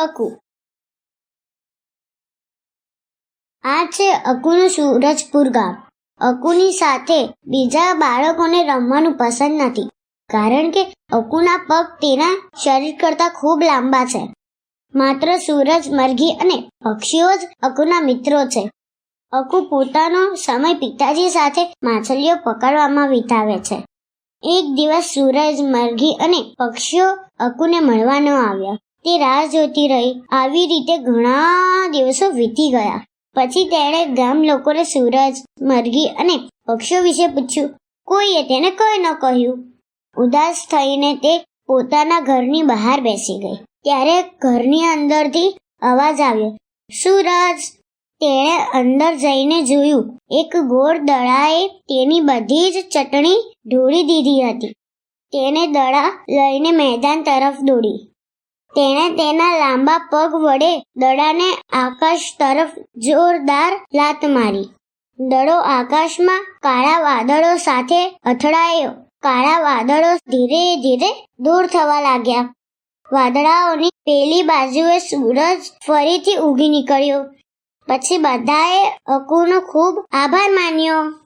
અકુ. આ છે અકુનું સૂરજપુર ગામ. અકુની સાથે બીજા બાળકોને રમવાનું પસંદ નથી, કારણ કે અકુના પગ તેના શરીર કરતાં ખૂબ લાંબા છે. માત્ર સૂરજ, મરઘી અને પક્ષીઓ જ અકુના મિત્રો છે. અકુ પોતાનો સમય પિતાજી સાથે માછલીઓ પકડવામાં વિતાવે છે. એક દિવસ સૂરજ, મરઘી અને પક્ષીઓ અકુને મળવા ન આવ્યા. તે રાહ જોતી રહી. આવી રીતે ઘણા દિવસો વીતી ગયા. પછી તેણે ગામ લોકોને સૂરજ, મરઘી અને પક્ષીઓ વિશે પૂછ્યું. કોઈએ તેને કંઈ ન કહ્યું. ઉદાસ થઈને તે પોતાના ઘરની બહાર બેસી ગઈ. ત્યારે ઘરની અંદરથી અવાજ આવ્યો, સૂરજ! તેણે અંદર જઈને જોયું. એક ગોળ દડાએ તેની બધી જ ચટણી ઢોળી દીધી હતી. તેને દડા લઈને મેદાન તરફ દોડી. તેણે તેના લાંબા પગ વડે દડાને આકાશ તરફ જોરદાર લાત મારી. દડો આકાશમાં કાળા વાદળો સાથે અથડાયો. કાળા વાદળો ધીરે ધીરે દૂર થવા લાગ્યા. વાદળાઓની પેલી બાજુએ સૂરજ ફરીથી ઉગી નીકળ્યો. પછી બધાએ અકુનો ખૂબ આભાર માન્યો.